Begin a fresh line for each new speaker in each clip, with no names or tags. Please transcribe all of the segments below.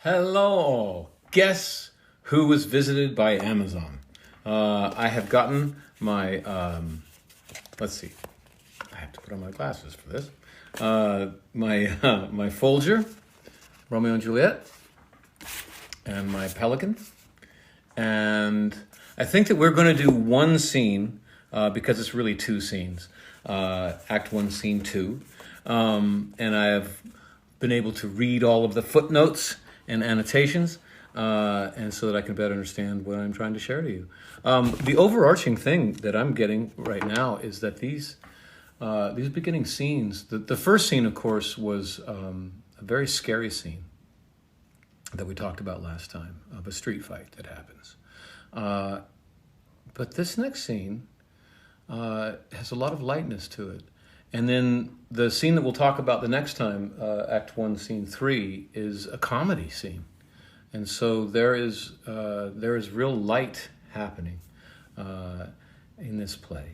Hello. Guess who was visited by Amazon? I have gotten my, let's see, I have to put on my glasses for this. My Folger, Romeo and Juliet, and my Pelican. And I think that we're going to do one scene, because it's really two scenes. Act 1, Scene 2. And I have been able to read all of the footnotes and annotations, and so that I can better understand what I'm trying to share to you. The overarching thing that I'm getting right now is that these beginning scenes, the first scene, of course, was a very scary scene that we talked about last time, of a street fight that happens. But this next scene has a lot of lightness to it. And then the scene that we'll talk about the next time, Act 1, Scene 3, is a comedy scene. And so there is real light happening in this play.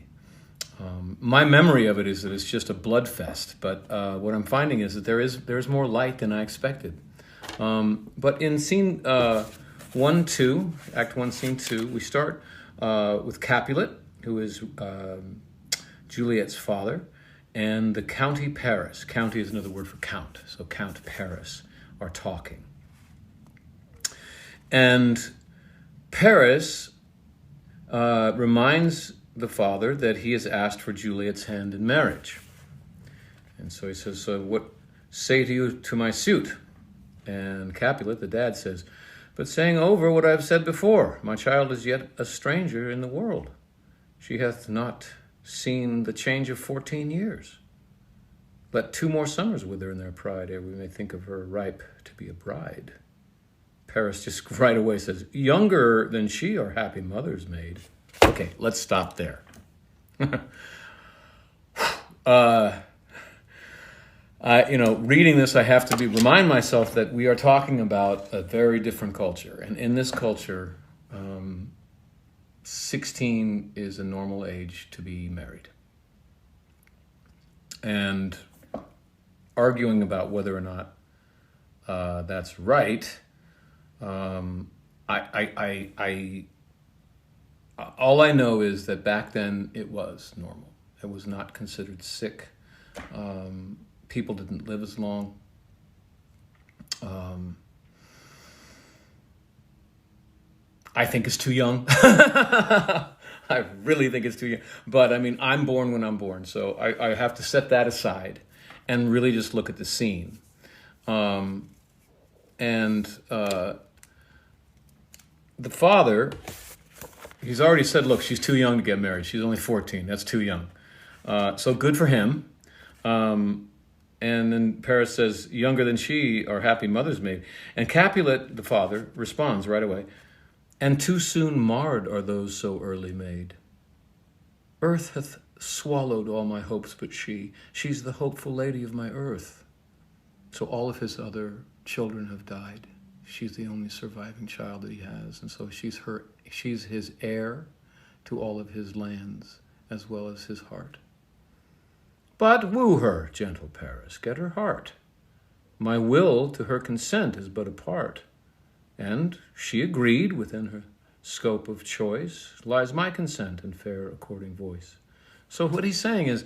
My memory of it is that it's just a blood fest, but what I'm finding is that there's more light than I expected. But in Scene 1, 2, Act 1, Scene 2, we start with Capulet, who is Juliet's father, and the County Paris. County is another word for count, so Count Paris are talking. And Paris reminds the father that he has asked for Juliet's hand in marriage. And so he says, "So what say you to my suit?" And Capulet, the dad, says, "But saying over what I have said before, my child is yet a stranger in the world. She hath not seen the change of 14 years. Let 2 more summers wither in their pride, ere we may think of her ripe to be a bride." Paris just right away says, "Younger than she are happy mother's maid." Okay, let's stop there. Reading this, I have to remind myself that we are talking about a very different culture. And in this culture, 16 is a normal age to be married. And arguing about whether or not that's right, all I know is that back then it was normal. It was not considered sick. People didn't live as long. I think it's too young. I really think it's too young. But I mean, I'm born when I'm born, so I have to set that aside and really just look at the scene. The father, he's already said, look, she's too young to get married. She's only 14. That's too young. So good for him. And then Paris says, "Younger than she are happy mother's maid." And Capulet, the father, responds right away, "And too soon marred are those so early made. Earth hath swallowed all my hopes but she. She's the hopeful lady of my earth. So all of his other children have died. She's the only surviving child that he has. And so she's his heir to all of his lands as well as his heart. But woo her, gentle Paris, get her heart. My will to her consent is but a part. And she agreed within her scope of choice, lies my consent and fair according voice." So what he's saying is,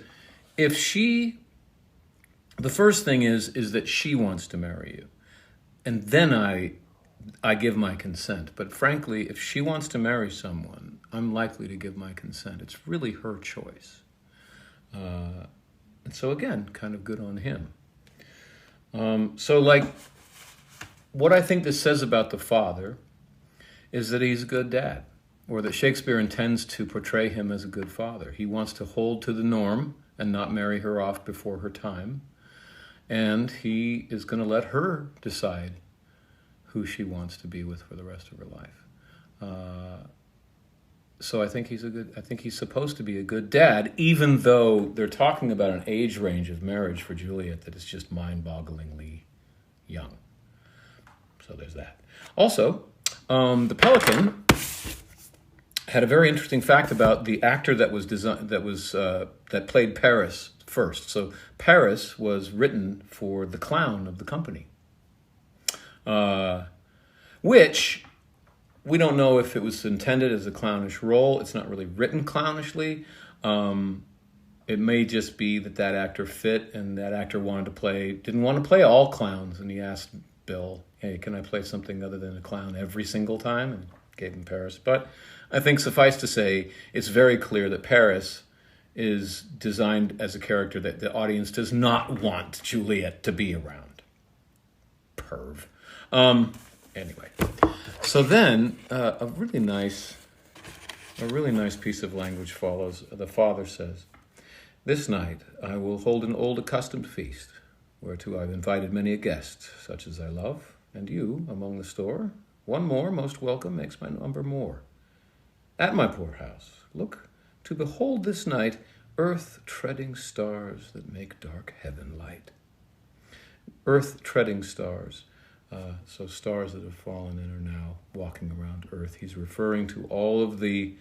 the first thing is that she wants to marry you. And then I give my consent. But frankly, if she wants to marry someone, I'm likely to give my consent. It's really her choice. And so again, kind of good on him. What I think this says about the father is that he's a good dad, or that Shakespeare intends to portray him as a good father. He wants to hold to the norm and not marry her off before her time. And he is going to let her decide who she wants to be with for the rest of her life. So I think he's supposed to be a good dad, even though they're talking about an age range of marriage for Juliet that is just mind-bogglingly young. So there's that. Also, the Pelican had a very interesting fact about the actor that played Paris first. So Paris was written for the clown of the company. which we don't know if it was intended as a clownish role. It's not really written clownishly. It may just be that actor fit, and that actor didn't want to play all clowns, and he asked Bill, hey, can I play something other than a clown every single time? And gave him Paris. But I think suffice to say, it's very clear that Paris is designed as a character that the audience does not want Juliet to be around. Perv. Anyway, so then a really nice piece of language follows. The father says, this night I will hold an old accustomed feast, whereto I've invited many a guest, such as I love, and you among the store. One more, most welcome, makes my number more. At my poor house, look to behold this night earth-treading stars that make dark heaven light. Earth-treading stars. So stars that have fallen and are now walking around Earth. He's referring to all of the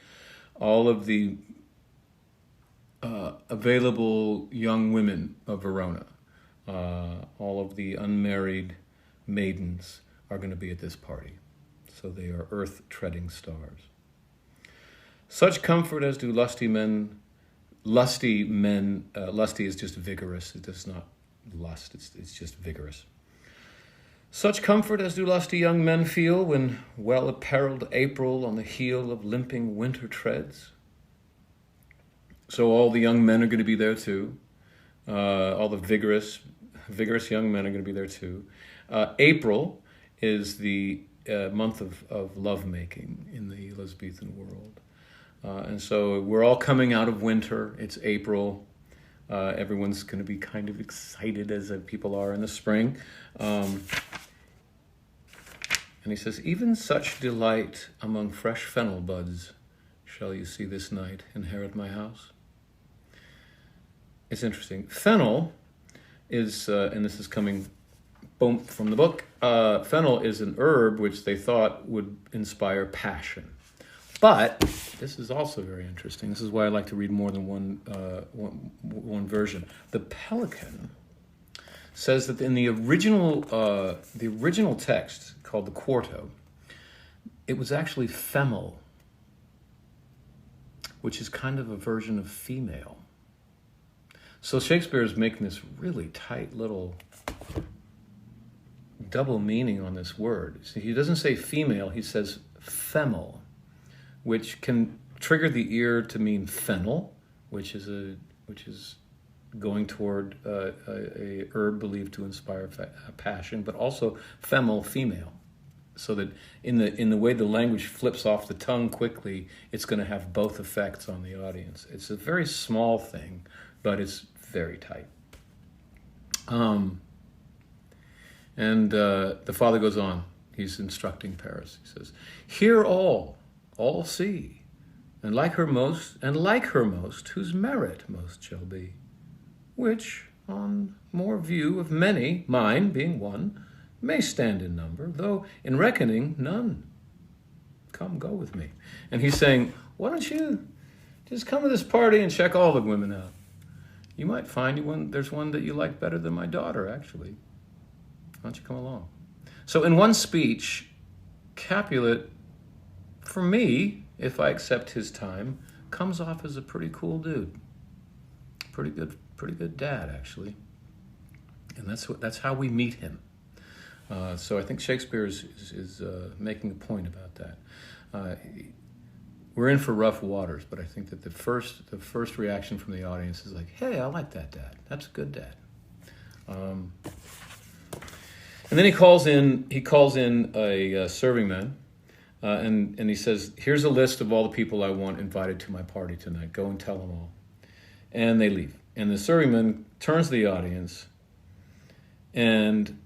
available young women of Verona. All of the unmarried maidens are going to be at this party. So they are earth-treading stars. Such comfort as do lusty men. Lusty is just vigorous. It does not lust. It's just vigorous. Such comfort as do lusty young men feel when well-apparelled April on the heel of limping winter treads. So all the young men are going to be there too. All the vigorous young men are going to be there too. April is the month of lovemaking in the Elizabethan world. And so we're all coming out of winter. It's April. Everyone's going to be kind of excited as people are in the spring. And he says, even such delight among fresh fennel buds shall you see this night inherit my house. It's interesting. Fennel is, and this is coming boom from the book, fennel is an herb which they thought would inspire passion. But this is also very interesting. This is why I like to read more than one version. The Pelican says that in the original text called the Quarto, it was actually femel, which is kind of a version of female. So Shakespeare is making this really tight little double meaning on this word. So he doesn't say female, he says femel, which can trigger the ear to mean fennel, which is going toward a herb believed to inspire passion, but also femel, female, so that in the way the language flips off the tongue quickly, it's going to have both effects on the audience. It's a very small thing, but it's very tight. And the father goes on. He's instructing Paris. He says, "Hear all see, and like her most, whose merit most shall be, which on more view of many, mine being one, may stand in number, though in reckoning none. Come, go with me." And he's saying, why don't you just come to this party and check all the women out? You might find there's one that you like better than my daughter, actually. Why don't you come along? So in one speech, Capulet, for me, if I accept his time, comes off as a pretty cool dude. Pretty good dad, actually. And that's how we meet him. So I think Shakespeare is making a point about that. We're in for rough waters, but I think that the first reaction from the audience is like, "Hey, I like that dad. That's a good dad." And then he calls in a serving man, and he says, "Here's a list of all the people I want invited to my party tonight. Go and tell them all." And they leave. And the serving man turns to the audience, and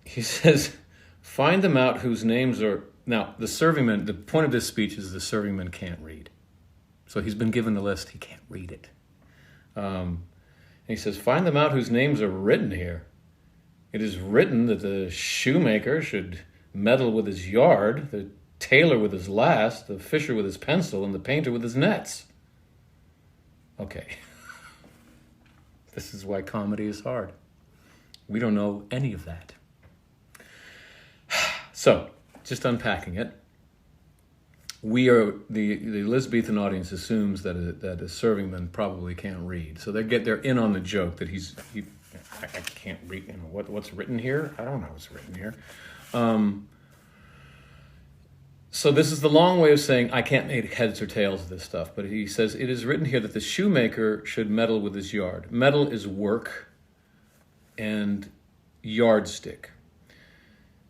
he says, "Find them out whose names are..." Now, the servingman, the point of this speech is the servingman can't read. So he's been given the list, he can't read it. And he says, "Find them out whose names are written here. It is written that the shoemaker should meddle with his yard, the tailor with his last, the fisher with his pencil, and the painter with his nets." Okay. This is why comedy is hard. We don't know any of that. So, just unpacking it. We are the Elizabethan audience assumes that a servingman probably can't read, so they're in on the joke that I can't read. You know, what's written here? I don't know what's written here. So this is the long way of saying I can't make heads or tails of this stuff. But he says it is written here that the shoemaker should meddle with his yard. Meddle is work, and yardstick,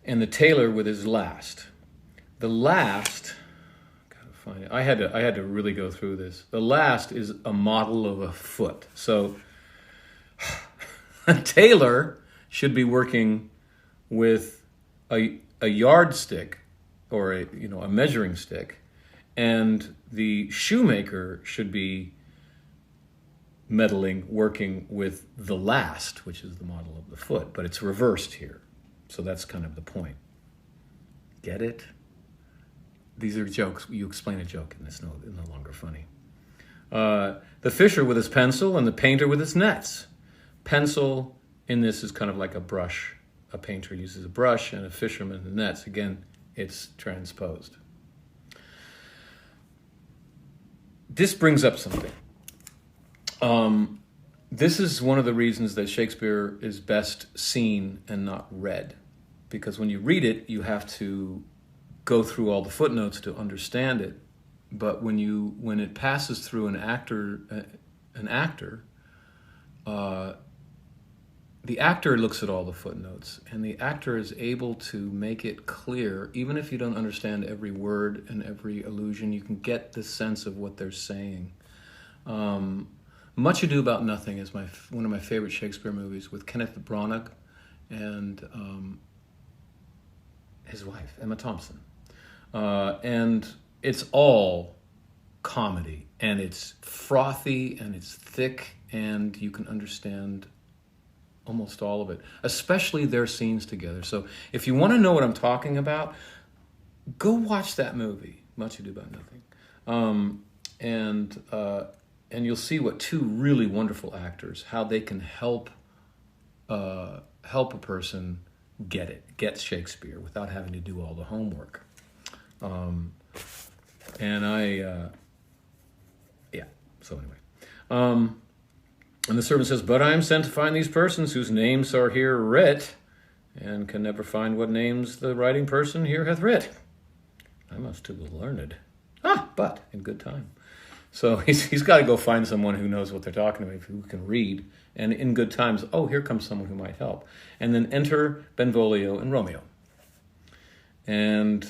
and the tailor with his last. The last. I had to really go through this. The last is a model of a foot. So a tailor should be working with a yardstick or a measuring stick, and the shoemaker should be working with the last, which is the model of the foot, but it's reversed here. So that's kind of the point. Get it? These are jokes. You explain a joke, and it's no longer funny. The fisher with his pencil and the painter with his nets. Pencil in this is kind of like a brush. A painter uses a brush, and a fisherman the nets. Again, it's transposed. This brings up something. This is one of the reasons that Shakespeare is best seen and not read. Because when you read it, you have to go through all the footnotes to understand it, but when it passes through an actor, the actor looks at all the footnotes, and the actor is able to make it clear, even if you don't understand every word and every allusion, you can get the sense of what they're saying. Much Ado About Nothing is one of my favorite Shakespeare movies, with Kenneth Branagh and his wife, Emma Thompson. And it's all comedy, and it's frothy, and it's thick, and you can understand almost all of it, especially their scenes together. So if you want to know what I'm talking about, go watch that movie, Much Ado About Nothing. And you'll see what two really wonderful actors, how they can help a person get Shakespeare without having to do all the homework. So anyway. And the servant says, "But I am sent to find these persons whose names are here writ, and can never find what names the writing person here hath writ. I must to the learned. But in good time." So he's got to go find someone who knows what they're talking about, who can read, and in good times, here comes someone who might help. And then enter Benvolio and Romeo. And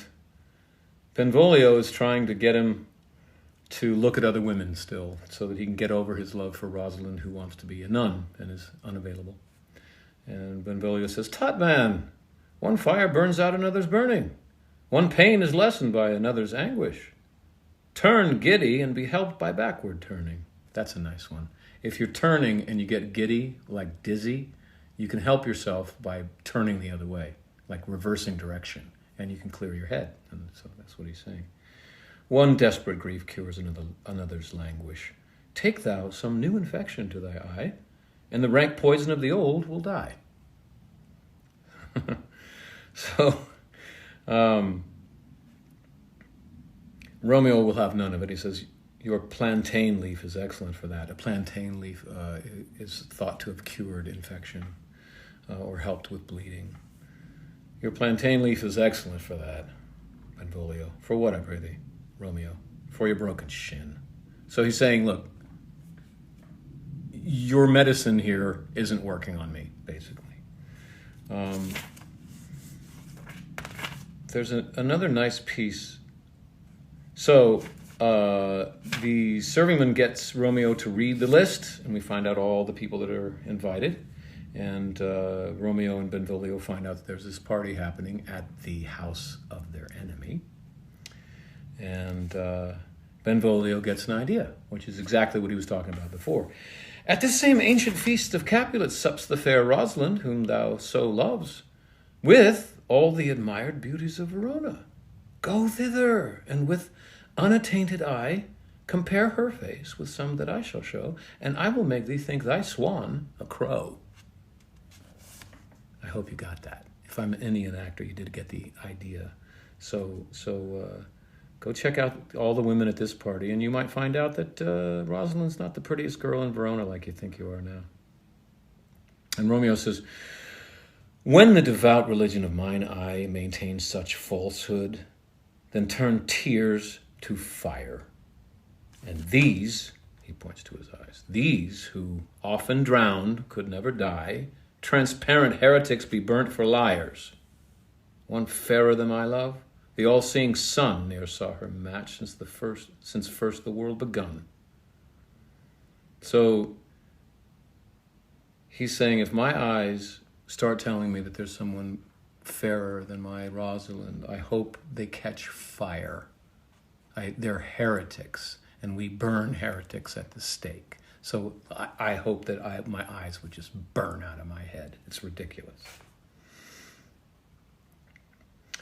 Benvolio is trying to get him to look at other women still, so that he can get over his love for Rosalind, who wants to be a nun and is unavailable. And Benvolio says, "Tut, man, one fire burns out another's burning. One pain is lessened by another's anguish. Turn giddy and be helped by backward turning." That's a nice one. If you're turning and you get giddy, like dizzy, you can help yourself by turning the other way, like reversing direction, and you can clear your head. And so that's what he's saying. One desperate grief cures another's languish. Take thou some new infection to thy eye, and the rank poison of the old will die. So, Romeo will have none of it. He says, "Your plantain leaf is excellent for that." A plantain leaf is thought to have cured infection or helped with bleeding. "Your plantain leaf is excellent for that, Benvolio. For what, I pray thee, Romeo? For your broken shin." So he's saying, look, your medicine here isn't working on me, basically. There's another nice piece. So the servingman gets Romeo to read the list, and we find out all the people that are invited. And Romeo and Benvolio find out that there's this party happening at the house of their enemy. And Benvolio gets an idea, which is exactly what he was talking about before. "At this same ancient feast of Capulet sups the fair Rosalind, whom thou so loves, with all the admired beauties of Verona. Go thither, and with unattainted eye compare her face with some that I shall show, and I will make thee think thy swan a crow." I hope you got that. if I'm any actor, you did get the idea. So go check out all the women at this party, and you might find out that Rosalind's not the prettiest girl in Verona like you think you are now. And Romeo says, when the devout religion of mine eye maintains such falsehood, then turn tears to fire. And these, he points to his eyes, these who often drowned could never die, transparent heretics be burnt for liars. One fairer than my love, the all-seeing sun ne'er saw her match since first the world begun. So he's saying, if my eyes start telling me that there's someone fairer than my Rosalind, I hope they catch fire. They're heretics, and we burn heretics at the stake. So I hope that my eyes would just burn out of my head. It's ridiculous.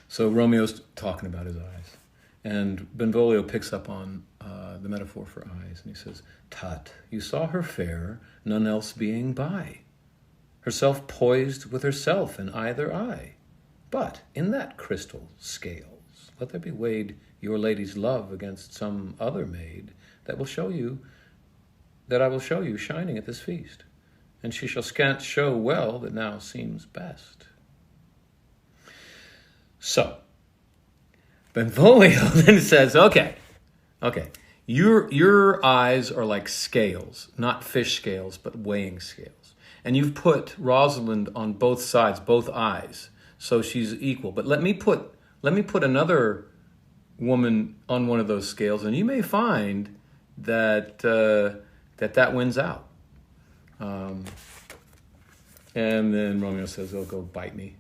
So Romeo's talking about his eyes, and Benvolio picks up on the metaphor for eyes, and he says, Tut, you saw her fair, none else being by, herself poised with herself in either eye. But in that crystal scales, let there be weighed your lady's love against some other maid that I will show you shining at this feast, and she shall scant show well that now seems best. So, Benvolio then says, okay, your eyes are like scales, not fish scales, but weighing scales. And you've put Rosalind on both sides, both eyes, so she's equal. But let me put another woman on one of those scales, and you may find that that wins out. And then Romeo says, "Oh, go bite me.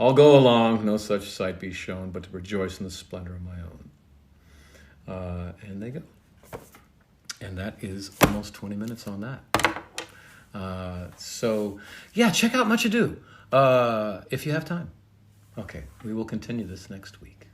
I'll go along, no such sight be shown, but to rejoice in the splendor of my own." And they go. And that is almost 20 minutes on that. So, yeah, check out Much Ado if you have time. Okay, we will continue this next week.